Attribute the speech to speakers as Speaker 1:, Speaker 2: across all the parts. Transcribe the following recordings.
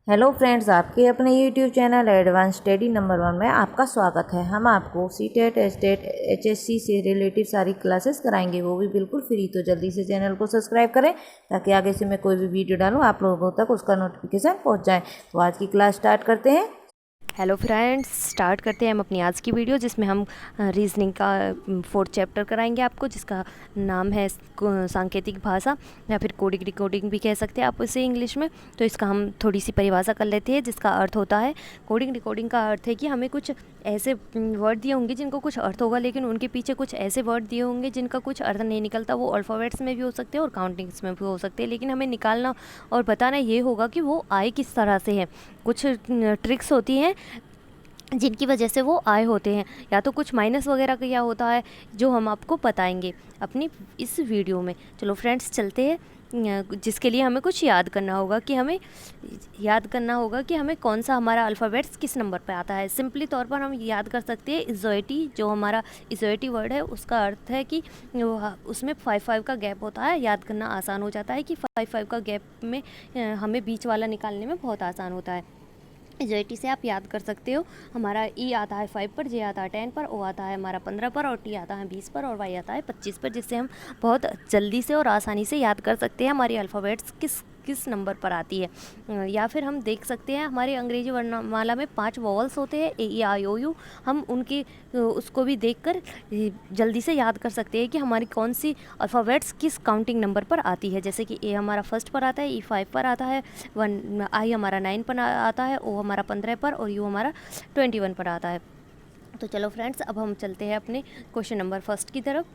Speaker 1: Hello friends, आपके अपने YouTube channel advance study number 1 में आपका स्वागत है। हम आपको सीटेट, एस्टेट, एचएससी से रिलेटेड सारी क्लासेस कराएंगे, वो भी बिल्कुल फ्री। तो जल्दी से चैनल को सब्सक्राइब करें ताकि आगे से मैं कोई भी वीडियो डालूँ आप लोगों तक उसका नोटिफिकेशन पहुँच जाए। तो आज की क्लास स्टार्ट करते हैं।
Speaker 2: हेलो फ्रेंड्स, स्टार्ट करते हैं हम अपनी आज की वीडियो, जिसमें हम रीजनिंग का 4th चैप्टर कराएंगे आपको, जिसका नाम है सांकेतिक भाषा या फिर कोडिंग डिकोडिंग भी कह सकते हैं आप इसे इंग्लिश में। तो इसका हम थोड़ी सी परिभाषा कर लेते हैं, जिसका अर्थ होता है, कोडिंग डिकोडिंग का अर्थ है कि हमें कुछ ऐसे वर्ड दिए होंगे जिनको कुछ अर्थ होगा, लेकिन उनके पीछे कुछ ऐसे वर्ड दिए होंगे जिनका कुछ अर्थ नहीं निकलता। वो अल्फ़ाबेट्स में भी हो सकते हैं और काउंटिंग्स में भी हो सकते हैं, लेकिन हमें निकालना और बताना ये होगा कि वो आए किस तरह से है। कुछ ट्रिक्स होती हैं जिनकी वजह से वो आए होते हैं, या तो कुछ माइनस वगैरह का क्या होता है जो हम आपको बताएंगे अपनी इस वीडियो में। चलो फ्रेंड्स, चलते हैं, जिसके लिए हमें कुछ याद करना होगा कि हमें कौन सा हमारा अल्फ़ाबेट्स किस नंबर पे आता है। सिंपली तौर पर हम याद कर सकते हैं इज़ोइटी, जो हमारा इज़ोइटी वर्ड है उसका अर्थ है कि उसमें 5-5 का गैप होता है। याद करना आसान हो जाता है कि 5-5 का गैप में हमें बीच वाला निकालने में बहुत आसान होता है। इज़ोइटी से आप याद कर सकते हो, हमारा ई आता है 5 पर, जे आता है 10 पर, ओ आता है हमारा 15 पर, और टी आता है 20 पर, और वाई आता है 25 पर, जिससे हम बहुत जल्दी से और आसानी से याद कर सकते हैं हमारी अल्फ़ाबेट्स किस किस नंबर पर आती है। या फिर हम देख सकते हैं हमारे अंग्रेजी वर्णमाला में 5 वॉवल्स होते हैं, ए ई आई ओ यू। हम उनके उसको भी देखकर जल्दी से याद कर सकते हैं कि हमारी कौन सी अल्फ़ाबेट्स किस काउंटिंग नंबर पर आती है। जैसे कि ए हमारा 1st पर आता है, ई 5 पर आता है, आई हमारा 9 पर आता है, ओ हमारा 15 पर, और यू हमारा 21 पर आता है। तो चलो फ्रेंड्स, अब हम चलते हैं अपने क्वेश्चन नंबर 1 की तरफ,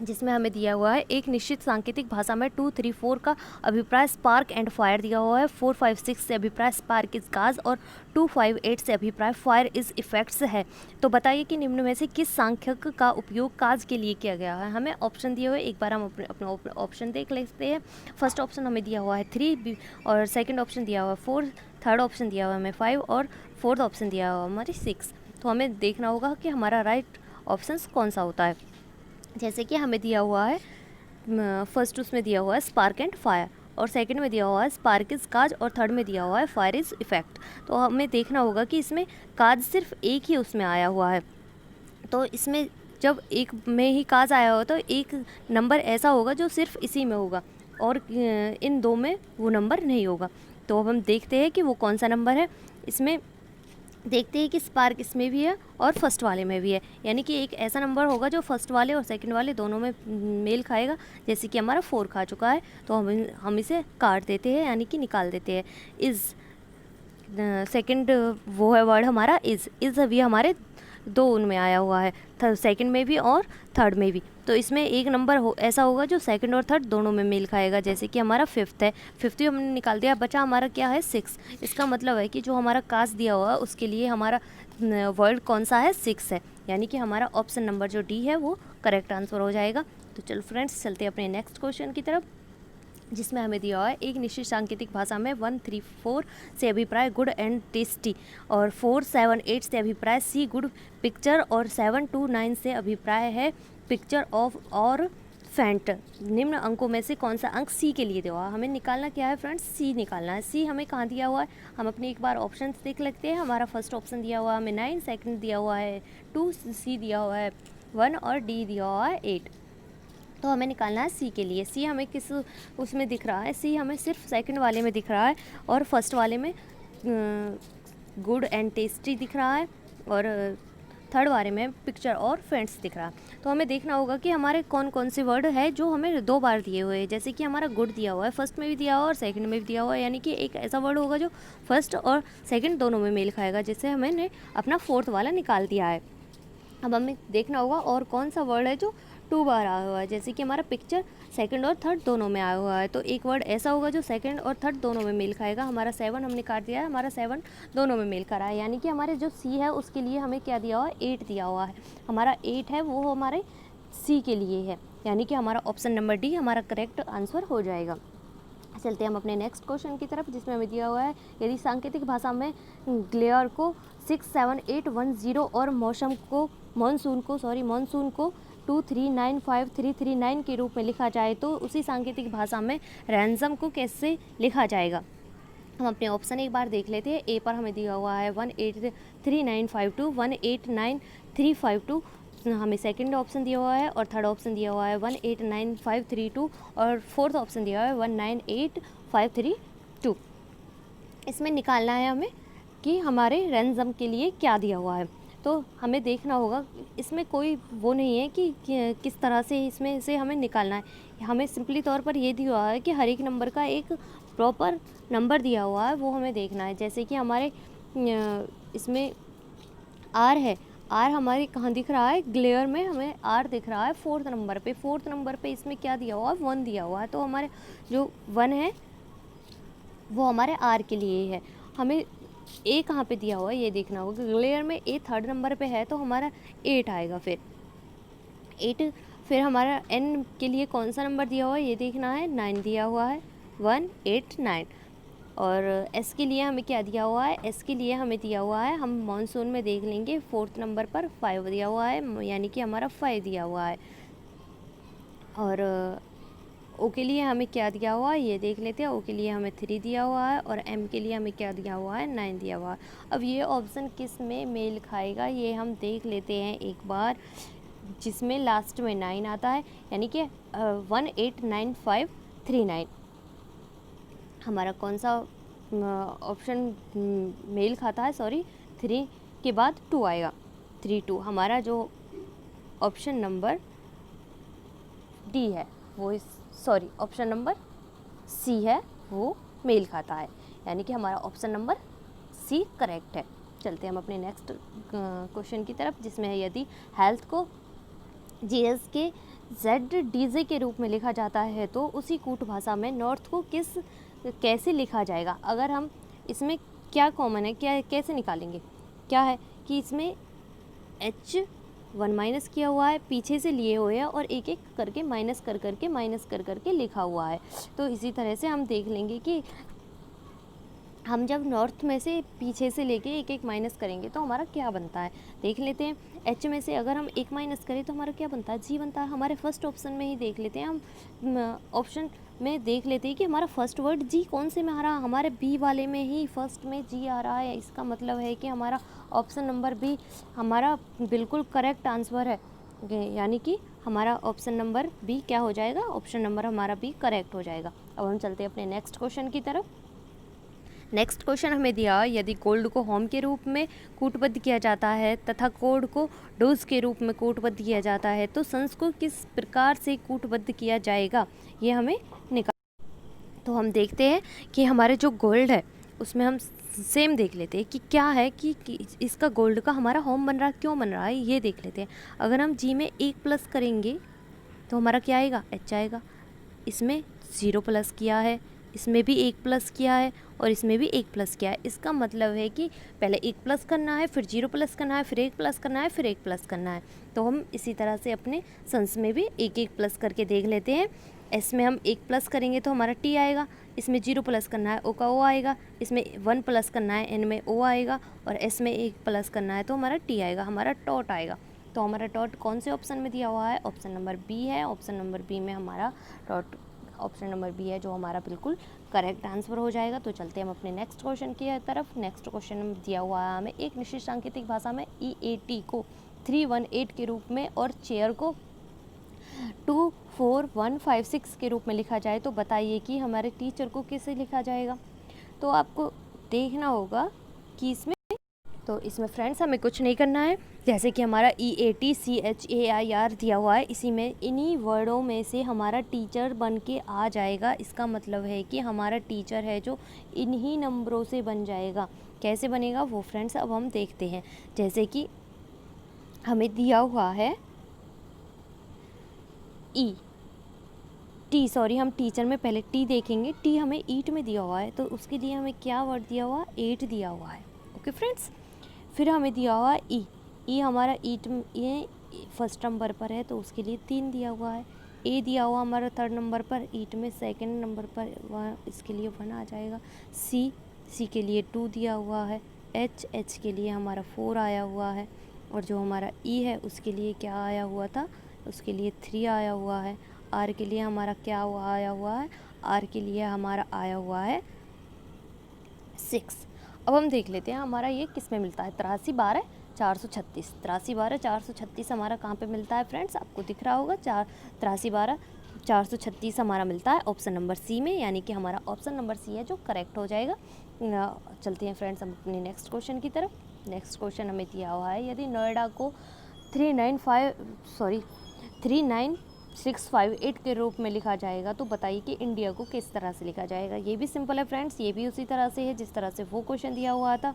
Speaker 2: जिसमें हमें दिया हुआ है एक निश्चित सांकेतिक भाषा में 2, 3, 4 का अभिप्राय स्पार्क एंड फायर दिया हुआ है। 4, 5, 6 से अभिप्राय स्पार्क इज गाज और 2, 5, 8 से अभिप्राय फायर इज इफेक्ट्स है। तो बताइए कि निम्न में से किस सांख्यक का उपयोग काज के लिए किया गया है। हमें ऑप्शन दिए हुए, एक बार हम अपने ऑप्शन देख लेते हैं। फर्स्ट ऑप्शन हमें दिया हुआ है 3, और सेकेंड ऑप्शन दिया हुआ है 4, थर्ड ऑप्शन दिया हुआ है हमें 5, और फोर्थ ऑप्शन दिया हुआ है हमारी 6। तो हमें देखना होगा कि हमारा राइट ऑप्शन कौन सा होता है। जैसे कि हमें दिया हुआ है फर्स्ट, उसमें दिया हुआ है स्पार्क एंड फायर, और सेकंड में दिया हुआ है स्पार्क इज काज, और थर्ड में दिया हुआ है फायर इज इफेक्ट। तो हमें देखना होगा कि इसमें काज सिर्फ एक ही उसमें आया हुआ है। तो इसमें जब एक में ही काज आया हो तो एक नंबर ऐसा होगा जो सिर्फ इसी में होगा, और इन दो में वो नंबर नहीं होगा। तो अब हम देखते हैं कि वो कौन सा नंबर है। इसमें देखते हैं कि स्पार्क इसमें भी है और फर्स्ट वाले में भी है, यानी कि एक ऐसा नंबर होगा जो फर्स्ट वाले और सेकंड वाले दोनों में मेल खाएगा। जैसे कि हमारा 4 खा चुका है, तो हम इसे काट देते हैं, यानी कि निकाल देते हैं। इज़ सेकंड वो है वर्ड हमारा इज़ अभी हमारे 2 उनमें आया हुआ है, सेकंड में भी और थर्ड में भी। तो इसमें एक नंबर ऐसा होगा जो सेकंड और थर्ड दोनों में मेल खाएगा। जैसे कि हमारा 5th है, 5th भी हमने निकाल दिया, बचा हमारा क्या है 6। इसका मतलब है कि जो हमारा कास दिया हुआ है उसके लिए हमारा वर्ड कौन सा है 6 है, यानी कि हमारा ऑप्शन नंबर जो डी है वो करेक्ट आंसर हो जाएगा। तो चलो फ्रेंड्स, चलते हैं अपने नेक्स्ट क्वेश्चन की तरफ, जिसमें हमें दिया हुआ है एक निश्चित सांकेतिक भाषा में 1, 3, 4 से अभिप्राय गुड एंड टेस्टी, और 4, 7, 8 से अभिप्राय सी गुड पिक्चर, और 7, 2, 9 से अभिप्राय है पिक्चर ऑफ और फैंट। निम्न अंकों में से कौन सा अंक सी के लिए दिया हुआ है। हमें निकालना क्या है फ्रेंड्स, सी निकालना है। सी हमें कहाँ दिया हुआ है, हम अपने एक बार ऑप्शन देख लेते हैं। हमारा फर्स्ट ऑप्शन दिया हुआ है हमें 9, सेकंड दिया हुआ है 2, सी दिया हुआ है 1, और डी दिया हुआ है 8। तो हमें निकालना है सी के लिए। सी हमें किस उसमें दिख रहा है, सी हमें सिर्फ सेकंड वाले में दिख रहा है, और फर्स्ट वाले में गुड एंड टेस्टी दिख रहा है, और थर्ड वाले में पिक्चर और फ्रेंड्स दिख रहा है। तो हमें देखना होगा कि हमारे कौन कौन से वर्ड है जो हमें 2 बार दिए हुए हैं। जैसे कि हमारा गुड दिया हुआ है, फर्स्ट में भी दिया हुआ है और सेकंड में भी दिया हुआ है, यानी कि एक ऐसा वर्ड होगा जो फर्स्ट और सेकंड दोनों में मेल खाएगा, जिससे हमने अपना 4th वाला निकाल दिया है। अब हमें देखना होगा और कौन सा वर्ड है जो 2 बार आया हुआ है। जैसे कि हमारा पिक्चर सेकंड और थर्ड दोनों में आया हुआ है, तो एक वर्ड ऐसा होगा जो सेकंड और थर्ड दोनों में मेल खाएगा। हमारा 7 हमने काट दिया है, हमारा 7 दोनों में मेल खा है, यानी कि हमारे जो सी है उसके लिए हमें क्या दिया हुआ है 8 दिया हुआ है। हमारा 8 है वो हमारे सी के लिए है, यानी कि हमारा ऑप्शन नंबर डी हमारा करेक्ट आंसर हो जाएगा। चलते हैं हम अपने नेक्स्ट क्वेश्चन की तरफ, जिसमें हमें दिया हुआ है यदि सांकेतिक भाषा में ग्लेयर को 6, 7, 8, 1, 0 और मानसून को 2, 3, 9, 5, 3, 3, 9 के रूप में लिखा जाए, तो उसी सांकेतिक भाषा में रैंसम को कैसे लिखा जाएगा। हम अपने ऑप्शन एक बार देख लेते हैं। ए पर हमें दिया हुआ है 183952, 189352। हमें सेकंड ऑप्शन दिया हुआ है और थर्ड ऑप्शन दिया हुआ है 189532 और फोर्थ ऑप्शन दिया हुआ है 198532। इसमें निकालना है हमें कि हमारे रैंसम के लिए क्या दिया हुआ है। तो हमें देखना होगा, इसमें कोई वो नहीं है कि किस तरह से इसमें से हमें निकालना है। हमें सिंपली तौर पर ये दिया हुआ है कि हर एक नंबर का एक प्रॉपर नंबर दिया हुआ है, वो हमें देखना है। जैसे कि हमारे इसमें आर है, आर हमारे कहाँ दिख रहा है, ग्लेयर में हमें आर दिख रहा है फोर्थ नंबर पे। फोर्थ नंबर पे इसमें क्या दिया हुआ है, 1 दिया हुआ है। तो हमारे जो 1 है वो हमारे आर के लिए है। हमें ए कहाँ पे दिया हुआ है ये देखना होगा। ग्लेयर में ए थर्ड नंबर पे है तो हमारा 8 आएगा। फिर 8, फिर हमारा एन के लिए कौन सा नंबर दिया हुआ है ये देखना है। 9 दिया हुआ है, 1 8 9। और एस के लिए हमें क्या दिया हुआ है, एस के लिए हमें दिया हुआ है, हम मॉनसून में देख लेंगे, फोर्थ नंबर पर 5 दिया हुआ है, यानी कि हमारा 5 दिया हुआ है। और ओ के लिए हमें क्या दिया हुआ है ये देख लेते हैं। ओ के लिए हमें 3 दिया हुआ है और एम के लिए हमें क्या दिया हुआ है, 9 दिया हुआ है। अब ये ऑप्शन किस में मेल खाएगा ये हम देख लेते हैं एक बार, जिसमें लास्ट में 9 आता है, यानी कि 189539 हमारा कौन सा ऑप्शन मेल खाता है। सॉरी, 3 के बाद 2 आएगा, 32। हमारा जो ऑप्शन नंबर डी है वो सॉरी ऑप्शन नंबर सी है वो मेल खाता है, यानी कि हमारा ऑप्शन नंबर सी करेक्ट है। चलते हैं हम अपने नेक्स्ट क्वेश्चन की तरफ, जिसमें है यदि हेल्थ को जीएस के ZDZ के रूप में लिखा जाता है तो उसी कूट भाषा में नॉर्थ को कैसे लिखा जाएगा। अगर हम इसमें क्या कॉमन है, क्या कैसे निकालेंगे, क्या है कि इसमें H1 माइनस किया हुआ है, पीछे से लिए हुए हैं और एक एक करके माइनस कर करके लिखा हुआ है। तो इसी तरह से हम देख लेंगे कि हम जब नॉर्थ में से पीछे से लेके एक एक माइनस करेंगे तो हमारा क्या बनता है देख लेते हैं। एच में से अगर हम एक माइनस करें तो हमारा क्या बनता है, जी बनता है। हमारे फर्स्ट ऑप्शन में ही देख लेते हैं, हम ऑप्शन में देख लेते हैं कि हमारा फर्स्ट वर्ड जी कौन से में आ रहा है, हमारे बी वाले में ही फर्स्ट में जी आ रहा है। इसका मतलब है कि हमारा ऑप्शन नंबर बी हमारा बिल्कुल करेक्ट आंसर है, यानी कि हमारा ऑप्शन नंबर बी क्या हो जाएगा, ऑप्शन नंबर हमारा बी करेक्ट हो जाएगा। अब हम चलते हैं अपने नेक्स्ट क्वेश्चन की तरफ। नेक्स्ट क्वेश्चन हमें दिया, यदि गोल्ड को होम के रूप में कूटबद्ध किया जाता है तथा कोड को डोज के रूप में कूटबद्ध किया जाता है तो सन्स को किस प्रकार से कूटबद्ध किया जाएगा, ये हमें निकाल। तो हम देखते हैं कि हमारे जो गोल्ड है उसमें हम सेम देख लेते हैं कि क्या है कि इसका गोल्ड का हमारा होम बन रहा है, क्यों बन रहा है ये देख लेते हैं। अगर हम जी में 1 प्लस करेंगे तो हमारा क्या आएगा, एच आएगा। इसमें 0 प्लस किया है, इसमें भी 1 प्लस किया है और इसमें भी 1 प्लस किया है। इसका मतलब है कि पहले 1 प्लस करना है, फिर 0 प्लस करना है, फिर 1 प्लस करना है, फिर 1 प्लस करना है। तो हम इसी तरह से अपने सन्स में भी 1 प्लस करके देख लेते हैं। एस में हम 1 प्लस करेंगे तो हमारा टी आएगा, इसमें 0 प्लस करना है ओ का ओ आएगा, इसमें 1 प्लस करना है एन में ओ आएगा और एस में 1 प्लस करना है तो हमारा टी आएगा, हमारा टॉट आएगा। तो हमारा डॉट कौन से ऑप्शन में दिया हुआ है, ऑप्शन नंबर बी है। ऑप्शन नंबर बी में हमारा डॉट ऑप्शन नंबर बी है जो हमारा बिल्कुल करेक्ट आंसर हो जाएगा। तो चलते हैं हम अपने नेक्स्ट क्वेश्चन की तरफ। नेक्स्ट क्वेश्चन में दिया हुआ है हमें, एक निश्चित सांकेतिक भाषा में EAT को 318 के रूप में और चेयर को 24156 के रूप में लिखा जाए तो बताइए कि हमारे टीचर को कैसे लिखा जाएगा। तो आपको देखना होगा कि इसमें फ्रेंड्स हमें कुछ नहीं करना है। जैसे कि हमारा EATCHAIR दिया हुआ है, इसी में इन्हीं वर्डों में से हमारा टीचर बन के आ जाएगा। इसका मतलब है कि हमारा टीचर है जो इन्हीं नंबरों से बन जाएगा। कैसे बनेगा वो फ्रेंड्स अब हम देखते हैं। जैसे कि हमें दिया हुआ है हम टीचर में पहले टी देखेंगे। टी हमें ईट में दिया हुआ है तो उसके लिए हमें क्या वर्ड दिया हुआ है, 8 दिया हुआ है। ओके फ्रेंड्स, फिर हमें दिया हुआ है ई हमारा ईट ये फर्स्ट नंबर पर है तो उसके लिए 3 दिया हुआ है। ए दिया हुआ हमारा थर्ड नंबर पर, ईट में सेकंड नंबर पर इसके लिए 1 आ जाएगा। सी के लिए 2 दिया हुआ है। एच के लिए हमारा 4 आया हुआ है और जो हमारा ई है उसके लिए क्या आया हुआ था, उसके लिए 3 आया हुआ है। आर के लिए हमारा क्या आया हुआ है, आर के लिए हमारा आया हुआ है 6। अब हम देख लेते हैं हमारा ये किस में मिलता है, 83 12 436। 83 12 436 हमारा कहाँ पे मिलता है फ्रेंड्स, आपको दिख रहा होगा। 83 12 436 हमारा मिलता है ऑप्शन नंबर सी में, यानी कि हमारा ऑप्शन नंबर सी है जो करेक्ट हो जाएगा। चलते हैं फ्रेंड्स हम अपने नेक्स्ट क्वेश्चन की तरफ। नेक्स्ट क्वेश्चन हमें दिया हुआ है, यदि नोएडा को 39658 के रूप में लिखा जाएगा तो बताइए कि इंडिया को किस तरह से लिखा जाएगा। ये भी सिंपल है फ्रेंड्स, ये भी उसी तरह से है जिस तरह से वो क्वेश्चन दिया हुआ था।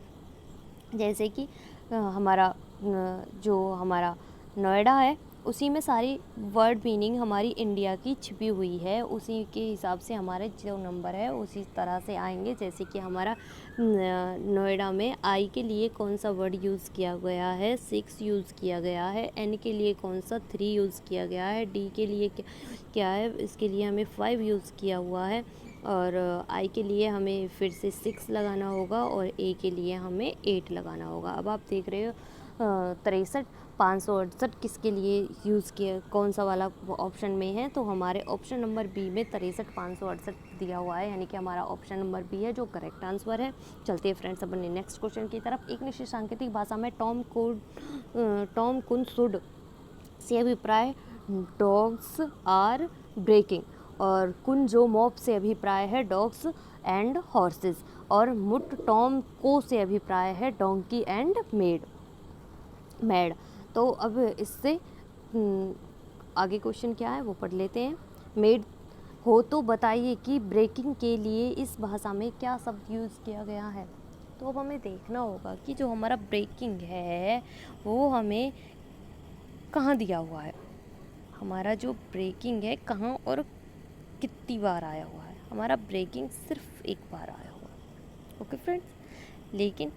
Speaker 2: जैसे कि जो हमारा नोएडा है उसी में सारी वर्ड मीनिंग हमारी इंडिया की छिपी हुई है, उसी के हिसाब से हमारे जो नंबर है उसी तरह से आएंगे। जैसे कि हमारा नोएडा में आई के लिए कौन सा वर्ड यूज़ किया गया है, 6 यूज़ किया गया है। एन के लिए कौन सा 3 यूज़ किया गया है। डी के लिए क्या है, इसके लिए हमें 5 यूज़ किया हुआ है। और आई के लिए हमें फिर से 6 लगाना होगा और ए के लिए हमें 8 लगाना होगा। अब आप देख रहे हो 63 568 किसके लिए यूज़ किया, कौन सा वाला ऑप्शन में है, तो हमारे ऑप्शन नंबर बी में 63 568 दिया हुआ है, यानी कि हमारा ऑप्शन नंबर बी है जो करेक्ट आंसर है। चलते हैं फ्रेंड्स अपने नेक्स्ट क्वेश्चन की तरफ। एक निश्चित सांकेतिक भाषा में टॉम कुनसुड से अभिप्राय डॉग्स आर ब्रेकिंग, और कुन जो मॉप से अभिप्राय है डॉग्स एंड हॉर्सेस, और मुट टॉम को से अभिप्राय है डोंकी एंड मैड। तो अब इससे आगे क्वेश्चन क्या है वो पढ़ लेते हैं। मेड हो तो बताइए कि ब्रेकिंग के लिए इस भाषा में क्या शब्द यूज़ किया गया है। तो अब हमें देखना होगा कि जो हमारा ब्रेकिंग है वो हमें कहाँ दिया हुआ है, हमारा जो ब्रेकिंग है कहाँ और कितनी बार आया हुआ है। हमारा ब्रेकिंग सिर्फ एक बार आया हुआ है, ओके फ्रेंड्स। लेकिन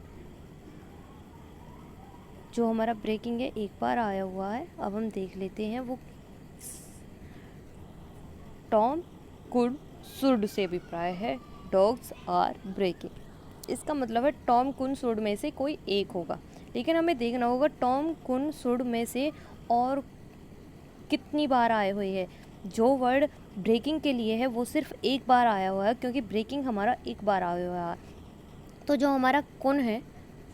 Speaker 2: जो हमारा ब्रेकिंग है एक बार आया हुआ है, अब हम देख लेते हैं वो टॉम कुड शुड से अभिप्राय है डॉग्स आर ब्रेकिंग। इसका मतलब है टॉम कुन शुड में से कोई एक होगा, लेकिन हमें देखना होगा टॉम कुन शुड में से और कितनी बार आए हुए हैं। जो वर्ड ब्रेकिंग के लिए है वो सिर्फ एक बार आया हुआ है, क्योंकि ब्रेकिंग हमारा एक बार आया हुआ है। तो जो हमारा कुन है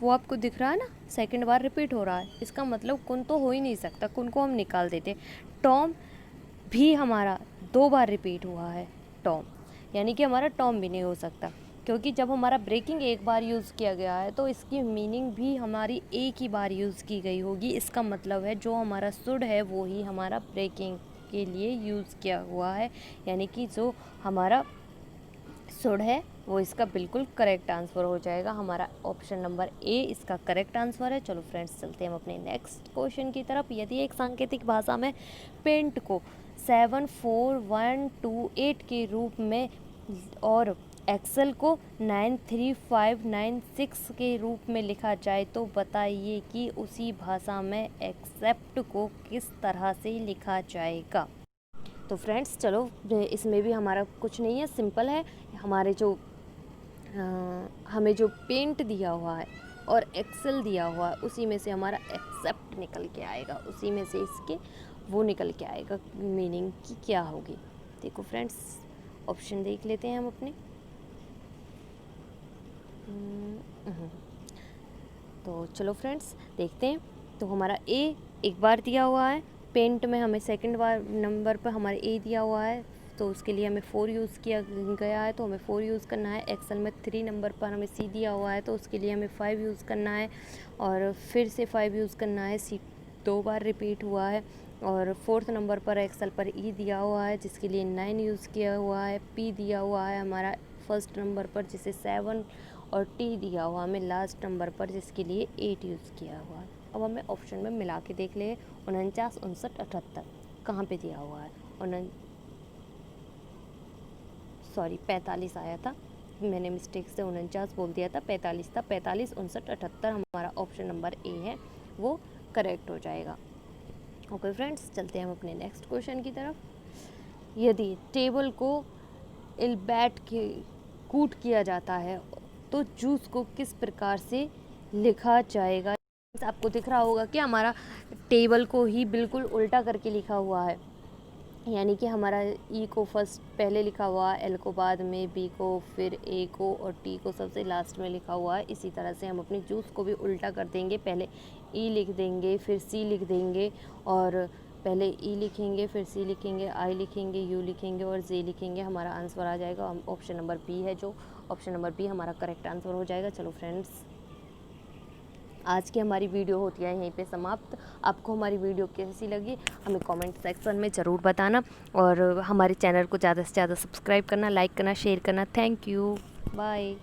Speaker 2: वो आपको दिख रहा है ना, सेकंड बार रिपीट हो रहा है, इसका मतलब कुन तो हो ही नहीं सकता, कुन को हम निकाल देते। टॉम भी हमारा 2 बार रिपीट हुआ है टॉम, यानी कि हमारा टॉम भी नहीं हो सकता, क्योंकि जब हमारा ब्रेकिंग एक बार यूज़ किया गया है तो इसकी मीनिंग भी हमारी एक ही बार यूज़ की गई होगी। इसका मतलब है जो हमारा शुड है वो ही हमारा ब्रेकिंग के लिए यूज़ किया हुआ है, यानी कि जो हमारा शुड है वो इसका बिल्कुल करेक्ट आंसर हो जाएगा। हमारा ऑप्शन नंबर ए इसका करेक्ट आंसर है। चलो फ्रेंड्स चलते हैं हम अपने नेक्स्ट क्वेश्चन की तरफ। यदि एक सांकेतिक भाषा में पेंट को 74128 के रूप में और एक्सेल को 93596 के रूप में लिखा जाए तो बताइए कि उसी भाषा में एक्सेप्ट को किस तरह से लिखा जाएगा। तो फ्रेंड्स चलो इसमें भी हमारा कुछ नहीं है, सिंपल है। हमारे जो हमें जो पेंट दिया हुआ है और एक्सेल दिया हुआ है उसी में से हमारा एक्सेप्ट निकल के आएगा, उसी में से इसके वो निकल के आएगा, मीनिंग की क्या होगी। देखो फ्रेंड्स ऑप्शन देख लेते हैं हम अपने। तो चलो फ्रेंड्स देखते हैं। तो हमारा ए एक बार दिया हुआ है, पेंट में हमें सेकंड बार नंबर पर हमारे ए दिया हुआ है तो उसके लिए हमें 4 यूज़ किया गया है, तो हमें 4 यूज़ करना है। एक्सेल में 3 नंबर पर हमें सी दिया हुआ है तो उसके लिए हमें 5 यूज़ करना है, और फिर से 5 यूज़ करना है। सी 2 बार रिपीट हुआ है, और 4th नंबर पर एक्सेल पर ई दिया हुआ है जिसके लिए 9 यूज़ किया हुआ है। पी दिया हुआ है हमारा फर्स्ट नंबर पर जिसे 7, और टी दिया हुआ हमें लास्ट नंबर पर जिसके लिए 8 यूज़ किया हुआ है। अब हमें ऑप्शन में मिला के देख ले, 49 59 78 कहाँ पे दिया हुआ है। 45 आया था, मैंने मिस्टेक से 49 बोल दिया था, 45 था। 45 59 78 हमारा ऑप्शन नंबर ए है, वो करेक्ट हो जाएगा। ओके फ्रेंड्स चलते हैं हम अपने नेक्स्ट क्वेश्चन की तरफ। यदि टेबल को बैठ के कूट किया जाता है तो जूस को किस प्रकार से लिखा जाएगा। आपको दिख रहा होगा कि हमारा टेबल को ही बिल्कुल उल्टा करके लिखा हुआ है, यानी कि हमारा ई को फर्स्ट पहले लिखा हुआ, एल को बाद में, बी को, फिर ए को और टी को सबसे लास्ट में लिखा हुआ है। इसी तरह से हम अपनी जूस को भी उल्टा कर देंगे, पहले ई लिख देंगे, फिर सी लिख देंगे, और पहले ई लिखेंगे, फिर सी लिखेंगे, आई लिखेंगे, यू लिखेंगे और जे लिखेंगे। हमारा आंसर आ जाएगा, ऑप्शन नंबर बी है, जो ऑप्शन नंबर बी हमारा करेक्ट आंसर हो जाएगा। चलो फ्रेंड्स, आज की हमारी वीडियो होती है यहीं पे समाप्त। आपको हमारी वीडियो कैसी लगी हमें कमेंट सेक्शन में ज़रूर बताना, और हमारे चैनल को ज़्यादा से ज़्यादा सब्सक्राइब करना, लाइक करना, शेयर करना। Thank you, bye.